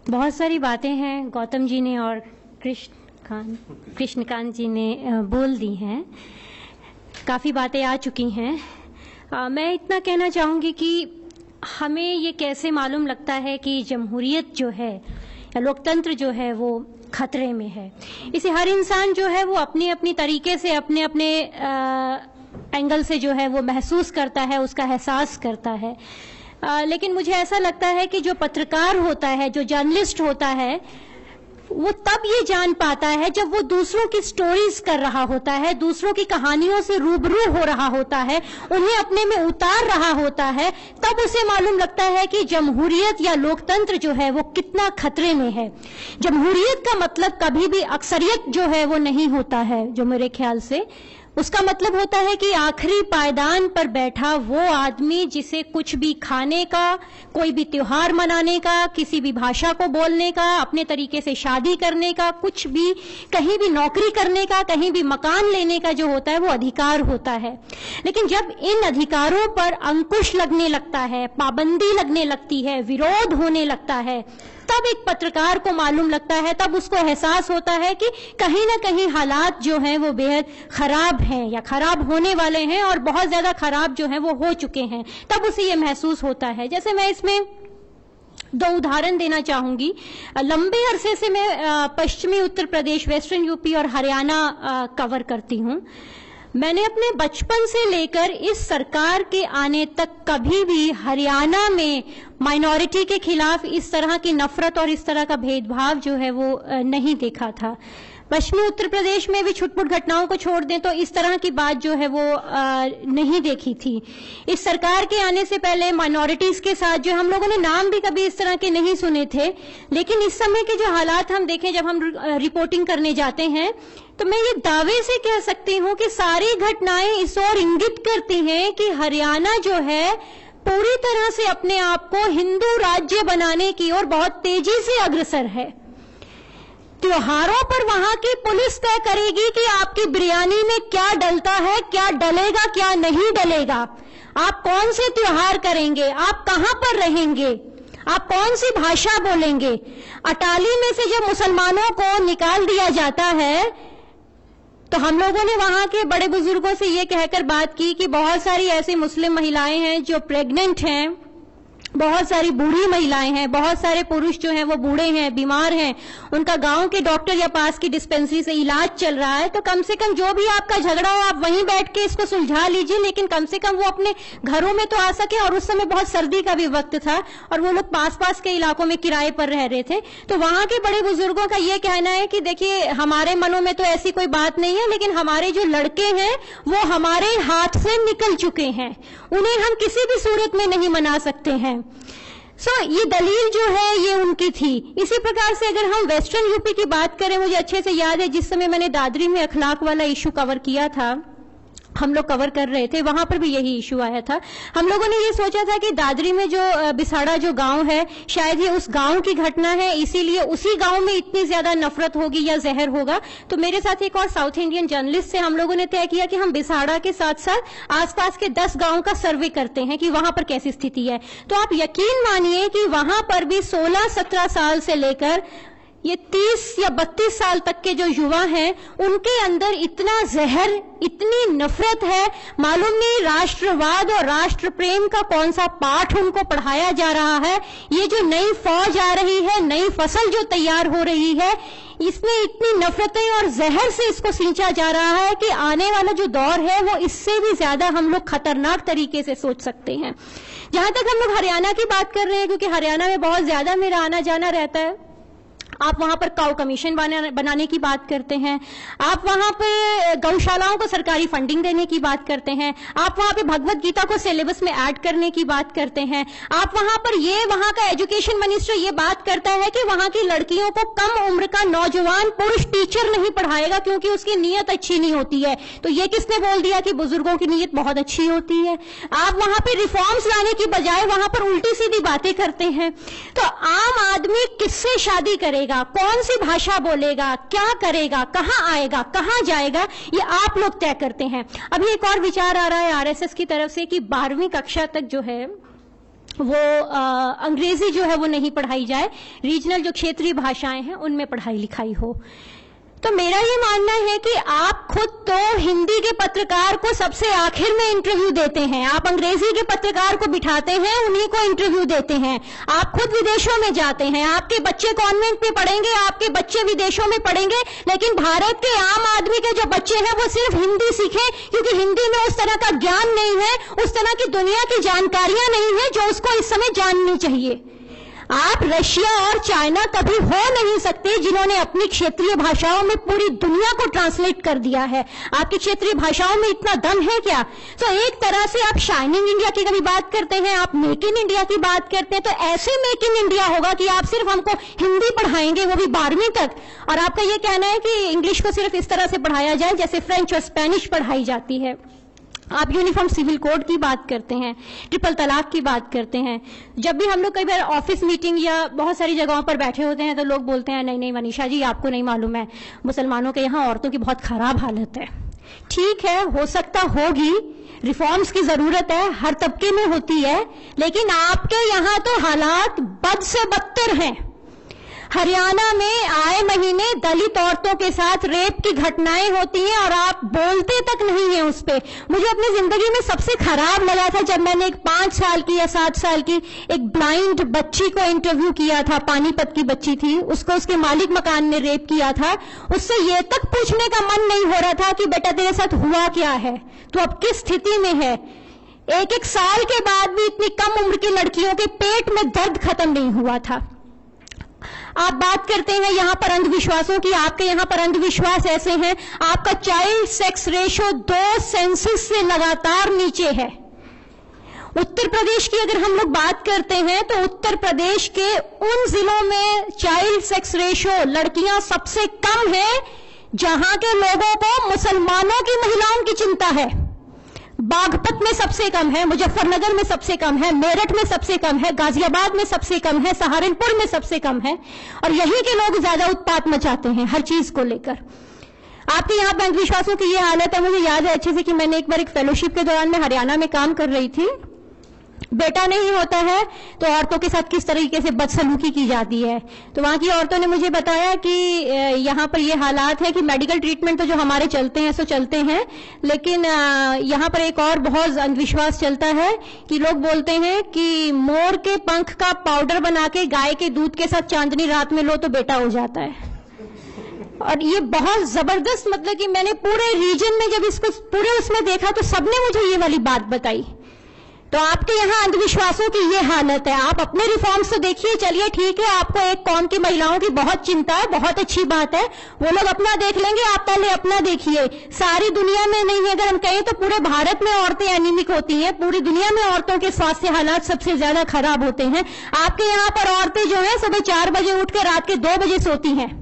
बहुत सारी बातें हैं गौतम जी ने और कृष्णकांत जी ने बोल दी हैं, काफ़ी बातें आ चुकी हैं। मैं इतना कहना चाहूँगी कि हमें ये कैसे मालूम लगता है कि जमहूरियत जो है या लोकतंत्र जो है वो खतरे में है। इसे हर इंसान जो है वो अपनी अपनी तरीके से अपने अपने एंगल से जो है वो महसूस करता है, उसका एहसास करता है। लेकिन मुझे ऐसा लगता है कि जो पत्रकार होता है, जो जर्नलिस्ट होता है, वो तब ये जान पाता है जब वो दूसरों की स्टोरीज कर रहा होता है, दूसरों की कहानियों से रूबरू हो रहा होता है, उन्हें अपने में उतार रहा होता है, तब उसे मालूम लगता है कि जमहूरियत या लोकतंत्र जो है वो कितना खतरे में है। जमहूरियत का मतलब कभी भी अक्सरियत जो है वो नहीं होता है, जो मेरे ख्याल से उसका मतलब होता है कि आखिरी पायदान पर बैठा वो आदमी जिसे कुछ भी खाने का, कोई भी त्योहार मनाने का, किसी भी भाषा को बोलने का, अपने तरीके से शादी करने का, कुछ भी कहीं भी नौकरी करने का, कहीं भी मकान लेने का जो होता है वो अधिकार होता है। लेकिन जब इन अधिकारों पर अंकुश लगने लगता है, पाबंदी लगने लगती है, विरोध होने लगता है, तब एक पत्रकार को मालूम लगता है, तब उसको एहसास होता है कि कहीं ना कहीं हालात जो हैं वो बेहद खराब हैं या खराब होने वाले हैं और बहुत ज्यादा खराब जो हैं वो हो चुके हैं। तब उसे ये महसूस होता है। जैसे मैं इसमें दो उदाहरण देना चाहूंगी। लंबे अरसे से मैं पश्चिमी उत्तर प्रदेश, वेस्टर्न यूपी और हरियाणा कवर करती हूं। मैंने अपने बचपन से लेकर इस सरकार के आने तक कभी भी हरियाणा में माइनॉरिटी के खिलाफ इस तरह की नफरत और इस तरह का भेदभाव जो है वो नहीं देखा था। पश्चिमी उत्तर प्रदेश में भी छुटपुट घटनाओं को छोड़ दें तो इस तरह की बात जो है वो नहीं देखी थी। इस सरकार के आने से पहले माइनॉरिटीज के साथ जो हम लोगों ने नाम भी कभी इस तरह के नहीं सुने थे, लेकिन इस समय के जो हालात हम देखें जब हम रिपोर्टिंग करने जाते हैं तो मैं ये दावे से कह सकती हूँ कि सारी घटनाएं इस ओर इंगित करती हैं कि हरियाणा जो है पूरी तरह से अपने आप को हिंदू राज्य बनाने की ओर बहुत तेजी से अग्रसर है। त्योहारों पर वहां की पुलिस तय करेगी कि आपकी बिरयानी में क्या डलता है, क्या डलेगा, क्या नहीं डलेगा, आप कौन से त्योहार करेंगे, आप कहां पर रहेंगे, आप कौन सी भाषा बोलेंगे। अटाली में से जब मुसलमानों को निकाल दिया जाता है तो हम लोगों ने वहां के बड़े बुजुर्गों से ये कहकर बात की कि बहुत सारी ऐसी मुस्लिम महिलाएं हैं जो प्रेग्नेंट हैं, बहुत सारी बूढ़ी महिलाएं हैं, बहुत सारे पुरुष जो हैं वो बूढ़े हैं, बीमार हैं, उनका गांव के डॉक्टर या पास की डिस्पेंसरी से इलाज चल रहा है। तो कम से कम जो भी आपका झगड़ा हो आप वहीं बैठ के इसको सुलझा लीजिए, लेकिन कम से कम वो अपने घरों में तो आ सके। और उस समय बहुत सर्दी का भी वक्त था और वो लोग पास पास के इलाकों में किराए पर रह रहे थे। तो वहां के बड़े बुजुर्गों का ये कहना है कि देखिए हमारे मनों में तो ऐसी कोई बात नहीं है, लेकिन हमारे जो लड़के हैं वो हमारे हाथ से निकल चुके हैं, उन्हें हम किसी भी सूरत में नहीं मना सकते हैं। ये दलील जो है ये उनकी थी। इसी प्रकार से अगर हम वेस्टर्न यूपी की बात करें, मुझे अच्छे से याद है जिस समय मैंने दादरी में अखलाक वाला इशू कवर किया था, हम लोग कवर कर रहे थे, वहां पर भी यही इशू आया था। हम लोगों ने ये सोचा था कि दादरी में जो बिसाड़ा जो गांव है, शायद ये उस गांव की घटना है, इसीलिए उसी गांव में इतनी ज्यादा नफरत होगी या जहर होगा। तो मेरे साथ एक और साउथ इंडियन जर्नलिस्ट से हम लोगों ने तय किया कि हम बिसाड़ा के साथ साथ आसपास के 10 गांव का सर्वे करते हैं कि वहां पर कैसी स्थिति है। तो आप यकीन मानिए कि वहां पर भी 16-17 साल से लेकर ये 30 या 32 साल तक के जो युवा हैं उनके अंदर इतना जहर, इतनी नफरत है, मालूम नहीं राष्ट्रवाद और राष्ट्र प्रेम का कौन सा पाठ उनको पढ़ाया जा रहा है। ये जो नई फौज आ रही है, नई फसल जो तैयार हो रही है, इसमें इतनी नफरतें और जहर से इसको सींचा जा रहा है कि आने वाला जो दौर है वो इससे भी ज्यादा हम लोग खतरनाक तरीके से सोच सकते हैं। जहां तक हम लोग हरियाणा की बात कर रहे हैं, क्योंकि हरियाणा में बहुत ज्यादा मेरा आना जाना रहता है, आप वहां पर काउ कमीशन बनाने की बात करते हैं, आप वहां पे गौशालाओं को सरकारी फंडिंग देने की बात करते हैं, आप वहां पे भगवत गीता को सिलेबस में ऐड करने की बात करते हैं, आप वहां पर वहां का एजुकेशन मिनिस्टर ये बात करता है कि वहां की लड़कियों को कम उम्र का नौजवान पुरुष टीचर नहीं पढ़ाएगा क्योंकि उसकी नीयत अच्छी नहीं होती है। तो ये किसने बोल दिया कि बुजुर्गों की नीयत बहुत अच्छी होती है। आप वहां पे रिफॉर्म्स लाने की बजाय वहां पर उल्टी सीधी बातें करते हैं। तो आम आदमी किससे शादी करेगा, कौन सी भाषा बोलेगा, क्या करेगा, कहां आएगा, कहां जाएगा, ये आप लोग तय करते हैं। अभी एक और विचार आ रहा है आरएसएस की तरफ से कि 12वीं कक्षा तक जो है वो अंग्रेजी जो है वो नहीं पढ़ाई जाए, रीजनल जो क्षेत्रीय भाषाएं हैं उनमें पढ़ाई लिखाई हो। तो मेरा ये मानना है कि आप खुद तो हिंदी के पत्रकार को सबसे आखिर में इंटरव्यू देते हैं, आप अंग्रेजी के पत्रकार को बिठाते हैं, उन्हीं को इंटरव्यू देते हैं। आप खुद विदेशों में जाते हैं, आपके बच्चे कॉन्वेंट में पढ़ेंगे, आपके बच्चे विदेशों में पढ़ेंगे, लेकिन भारत के आम आदमी के जो बच्चे हैं वो सिर्फ हिंदी सीखें, क्योंकि हिंदी में उस तरह का ज्ञान नहीं है, उस तरह की दुनिया की जानकारियां नहीं है जो उसको इस समय जाननी चाहिए। आप रशिया और चाइना कभी हो नहीं सकते जिन्होंने अपनी क्षेत्रीय भाषाओं में पूरी दुनिया को ट्रांसलेट कर दिया है। आपकी क्षेत्रीय भाषाओं में इतना दम है क्या? तो एक तरह से आप शाइनिंग इंडिया की कभी बात करते हैं, आप मेक इन इंडिया की बात करते हैं, तो ऐसे मेक इन इंडिया होगा कि आप सिर्फ हमको हिंदी पढ़ाएंगे, वो भी 12वीं तक, और आपका ये कहना है कि इंग्लिश को सिर्फ इस तरह से पढ़ाया जाए जैसे फ्रेंच और स्पेनिश पढ़ाई जाती है। आप यूनिफॉर्म सिविल कोड की बात करते हैं, ट्रिपल तलाक की बात करते हैं। जब भी हम लोग कई बार ऑफिस मीटिंग या बहुत सारी जगहों पर बैठे होते हैं तो लोग बोलते हैं नहीं नहीं मनीषा जी आपको नहीं मालूम है, मुसलमानों के यहाँ औरतों की बहुत खराब हालत है। ठीक है, हो सकता होगी, रिफॉर्म्स की जरूरत है, हर तबके में होती है, लेकिन आपके यहाँ तो हालात बद से बदतर हैं। हरियाणा में आए महीने दलित औरतों के साथ रेप की घटनाएं होती हैं और आप बोलते तक नहीं हैं उस पे। मुझे अपनी जिंदगी में सबसे खराब लगा था जब मैंने एक 5 साल की या 7 साल की एक ब्लाइंड बच्ची को इंटरव्यू किया था, पानीपत की बच्ची थी, उसको उसके मालिक मकान ने रेप किया था। उससे ये तक पूछने का मन नहीं हो रहा था कि बेटा तेरे साथ हुआ क्या है, तू अब किस स्थिति में है। एक साल के बाद भी इतनी कम उम्र की लड़कियों के पेट में दर्द खत्म नहीं हुआ था। आप बात करते हैं यहां पर अंधविश्वासों की, आपके यहां पर अंधविश्वास ऐसे हैं, आपका चाइल्ड सेक्स रेशो 2 सेंसस से लगातार नीचे है। उत्तर प्रदेश की अगर हम लोग बात करते हैं तो उत्तर प्रदेश के उन जिलों में चाइल्ड सेक्स रेशो लड़कियां सबसे कम है जहां के लोगों को मुसलमानों की महिलाओं की चिंता है। बागपत में सबसे कम है, मुजफ्फरनगर में सबसे कम है, मेरठ में सबसे कम है, गाजियाबाद में सबसे कम है, सहारनपुर में सबसे कम है, और यहीं के लोग ज्यादा उत्पात मचाते हैं हर चीज को लेकर। आपके यहाँ पे अंधविश्वासों की ये हालत है। मुझे याद है अच्छे से कि मैंने एक बार एक फेलोशिप के दौरान में हरियाणा में काम कर रही थी। बेटा नहीं होता है तो औरतों के साथ किस तरीके से बदसलूकी की जाती है, तो वहां की औरतों ने मुझे बताया कि यहाँ पर ये हालात है कि मेडिकल ट्रीटमेंट तो जो हमारे चलते हैं सो चलते हैं, लेकिन यहाँ पर एक और बहुत अंधविश्वास चलता है कि लोग बोलते हैं कि मोर के पंख का पाउडर बना के गाय के दूध के साथ चांदनी रात में लो तो बेटा हो जाता है। और ये बहुत जबरदस्त, मतलब कि मैंने पूरे रीजन में जब इसको पूरे उसमें देखा तो सबने मुझे ये वाली बात बताई। तो आपके यहाँ अंधविश्वासों की ये हालत है। आप अपने रिफॉर्म्स तो देखिए, चलिए ठीक है, आपको एक कौम की महिलाओं की बहुत चिंता है, बहुत अच्छी बात है, वो लोग अपना देख लेंगे, आप पहले अपना देखिए। सारी दुनिया में नहीं है, अगर हम कहें तो पूरे भारत में औरतें एनीमिक होती हैं, पूरी दुनिया में औरतों के स्वास्थ्य हालात सबसे ज्यादा खराब होते हैं। आपके यहाँ पर औरतें जो है सुबह 4 बजे उठ के रात के 2 बजे सोती हैं।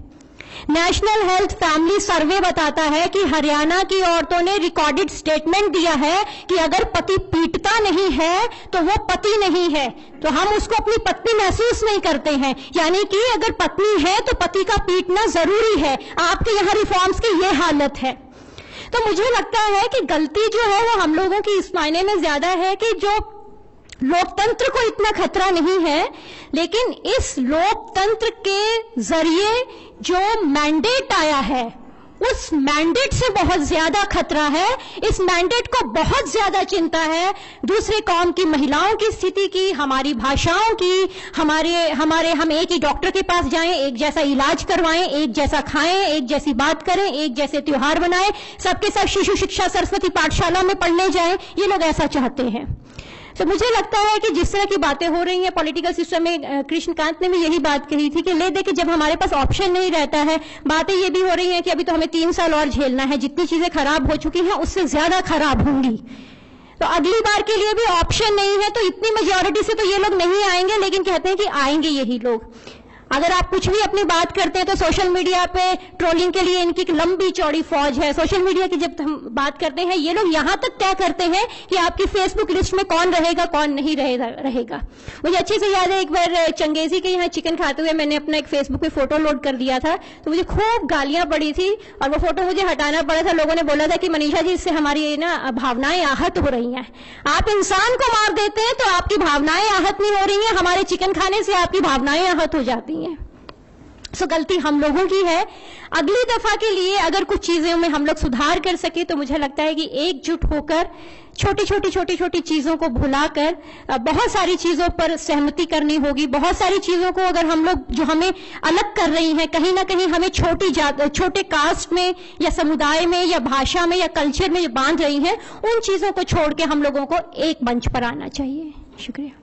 नेशनल हेल्थ फैमिली सर्वे बताता है कि हरियाणा की औरतों ने रिकॉर्डेड स्टेटमेंट दिया है कि अगर पति पीटता नहीं है तो वो पति नहीं है, तो हम उसको अपनी पत्नी महसूस नहीं करते हैं। यानी कि अगर पत्नी है तो पति का पीटना जरूरी है। आपके यहाँ रिफॉर्म्स की ये हालत है। तो मुझे लगता है कि गलती जो है वो हम लोगों की इस मायने में ज्यादा है कि जो लोकतंत्र को इतना खतरा नहीं है, लेकिन इस लोकतंत्र के जरिए जो मैंडेट आया है उस मैंडेट से बहुत ज्यादा खतरा है। इस मैंडेट को बहुत ज्यादा चिंता है दूसरे कौम की महिलाओं की स्थिति की, हमारी भाषाओं की, हम एक ही डॉक्टर के पास जाएं, एक जैसा इलाज करवाएं, एक जैसा खाएं, एक जैसी बात करें, एक जैसे त्योहार बनाएं, सबके साथ शिशु शिक्षा सरस्वती पाठशाला में पढ़ने जाएं, ये लोग ऐसा चाहते हैं। तो मुझे लगता है कि जिस तरह की बातें हो रही हैं पॉलिटिकल सिस्टम में, कृष्णकांत ने भी यही बात कही थी कि ले दे कि जब हमारे पास ऑप्शन नहीं रहता है, बातें ये भी हो रही हैं कि अभी तो हमें 3 साल और झेलना है, जितनी चीजें खराब हो चुकी हैं उससे ज्यादा खराब होंगी, तो अगली बार के लिए भी ऑप्शन नहीं है। तो इतनी मेजॉरिटी से तो ये लोग नहीं आएंगे, लेकिन कहते हैं कि आएंगे यही लोग। अगर आप कुछ भी अपनी बात करते हैं तो सोशल मीडिया पे ट्रोलिंग के लिए इनकी एक लंबी चौड़ी फौज है। सोशल मीडिया की जब हम बात करते हैं, ये लोग यहां तक तय करते हैं कि आपकी फेसबुक लिस्ट में कौन रहेगा कौन नहीं रहेगा। मुझे अच्छे से याद है, एक बार चंगेजी के यहाँ चिकन खाते हुए मैंने अपना एक फेसबुक पे फोटो लोड कर दिया था, तो मुझे खूब गालियां पड़ी थी और वो फोटो मुझे हटाना पड़ा था। लोगों ने बोला था कि मनीषा जी, इससे हमारी ना भावनाएं आहत हो रही हैं। आप इंसान को मार देते हैं तो आपकी भावनाएं आहत नहीं हो रही हैं, हमारे चिकन खाने से आपकी भावनाएं आहत हो जाती हैं। सो गलती हम लोगों की है। अगली दफा के लिए अगर कुछ चीजों में हम लोग सुधार कर सके तो मुझे लगता है कि एकजुट होकर छोटी छोटी चीजों को भुलाकर बहुत सारी चीजों पर सहमति करनी होगी। बहुत सारी चीजों को अगर हम लोग जो हमें अलग कर रही हैं, कहीं ना कहीं हमें छोटे कास्ट में या समुदाय में या भाषा में या कल्चर में बांध रही हैं, उन चीजों को छोड़ के हम लोगों को एक मंच पर आना चाहिए। शुक्रिया।